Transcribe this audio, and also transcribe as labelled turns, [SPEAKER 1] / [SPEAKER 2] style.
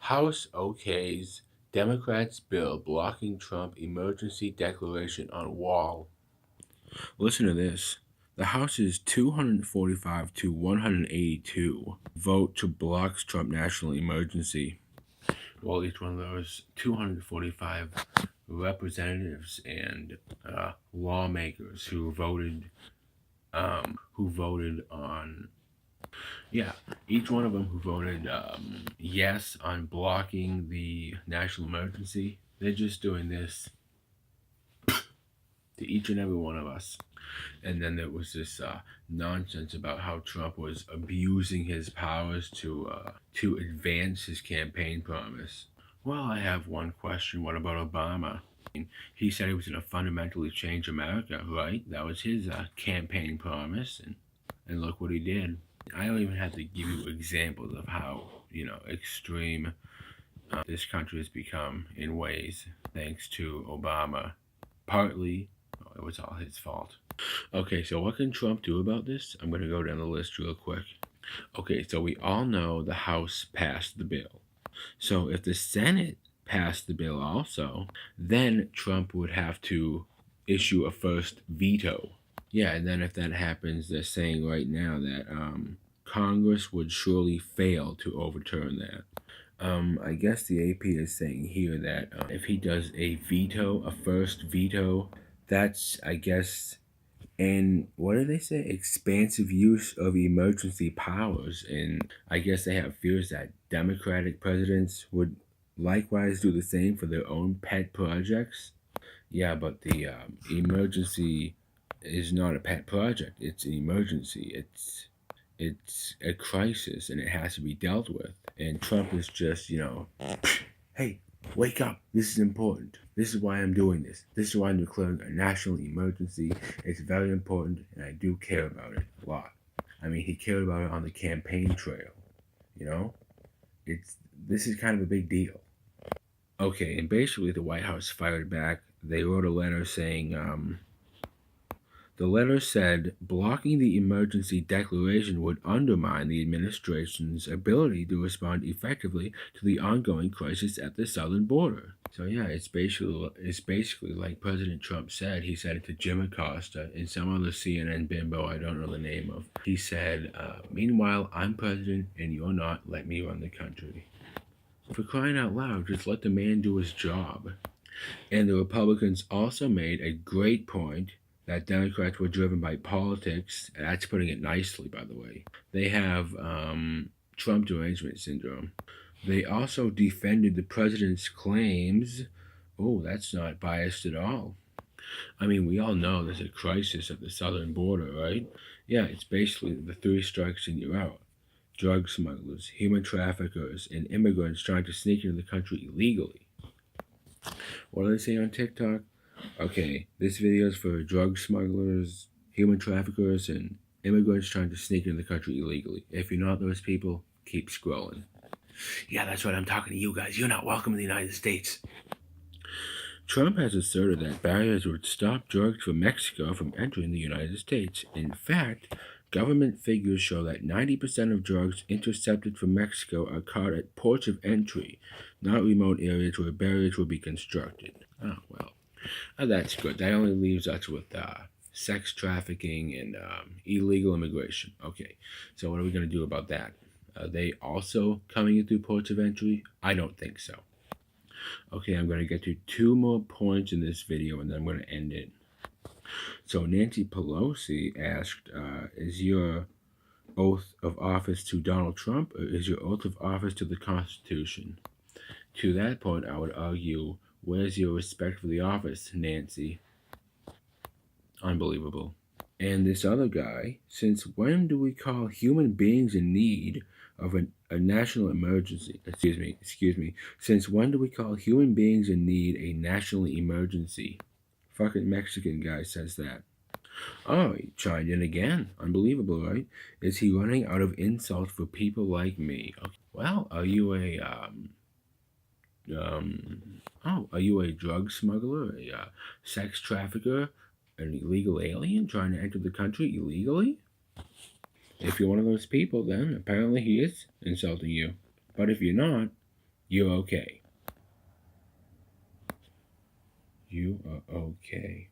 [SPEAKER 1] House okays Democrats' bill blocking Trump emergency declaration on wall. Listen to this. The House's 245 to 182 vote to block Trump national emergency. Well, each one of those 245 representatives and lawmakers who voted on each one of them who voted yes on blocking the national emergency. They're just doing this to each and every one of us. And then there was this nonsense about how Trump was abusing his powers to advance his campaign promise. Well, I have one question. What about Obama? He said he was going to fundamentally change America, right? That was his campaign promise, and look what he did. I don't even have to give you examples of how extreme this country has become in ways thanks to Obama. Partly, it was all his fault. Okay, so what can Trump do about this? I'm going to go down the list real quick. Okay, so we all know the House passed the bill. So if the Senate passed the bill also, then Trump would have to issue a first veto. Yeah, and then if that happens, they're saying right now that Congress would surely fail to overturn that. I guess the AP is saying here that if he does a veto, a first veto, that's, I guess, and what do they say? Expansive use of emergency powers. And I guess they have fears that Democratic presidents would likewise do the same for their own pet projects. Yeah, but the emergency is not a pet project. It's an emergency. It's a crisis, and it has to be dealt with. And Trump is just, hey, wake up. This is important. This is why I'm doing this. This is why I'm declaring a national emergency. It's very important, and I do care about it a lot. I mean, he cared about it on the campaign trail. This is kind of a big deal. Okay, and basically the White House fired back. They wrote a letter saying, the letter said blocking the emergency declaration would undermine the administration's ability to respond effectively to the ongoing crisis at the southern border. So yeah, it's basically like President Trump said. He said it to Jim Acosta and some other CNN bimbo I don't know the name of. He said, meanwhile, I'm president and you're not. Let me run the country. For crying out loud, just let the man do his job. And the Republicans also made a great point that Democrats were driven by politics. That's putting it nicely, by the way. They have Trump derangement syndrome. They also defended the president's claims. Oh, that's not biased at all. I mean, we all know there's a crisis at the southern border, right? Yeah, it's basically the three strikes and you're out. Drug smugglers, human traffickers, and immigrants trying to sneak into the country illegally. What do they say on TikTok? Okay, this video is for drug smugglers, human traffickers, and immigrants trying to sneak into the country illegally. If you're not those people, keep scrolling. Yeah, that's right, I'm talking to you guys. You're not welcome in the United States. Trump has asserted that barriers would stop drugs from Mexico from entering the United States. In fact, government figures show that 90% of drugs intercepted from Mexico are caught at ports of entry, not remote areas where barriers will be constructed. Oh, well. That's good. That only leaves us with sex trafficking and illegal immigration. Okay, so what are we going to do about that? Are they also coming in through ports of entry? I don't think so. Okay, I'm going to get to two more points in this video and then I'm going to end it. So Nancy Pelosi asked, is your oath of office to Donald Trump or is your oath of office to the Constitution? To that point, I would argue, where's your respect for the office, Nancy? Unbelievable. And this other guy, since when do we call human beings in need of a national emergency? Excuse me. Since when do we call human beings in need a national emergency? Fucking Mexican guy says that. Oh, he chimed in again. Unbelievable, right? Is he running out of insults for people like me? Okay. Well, are you a drug smuggler, a sex trafficker, an illegal alien trying to enter the country illegally? If you're one of those people, then apparently he is insulting you. But if you're not, You're okay. You are okay.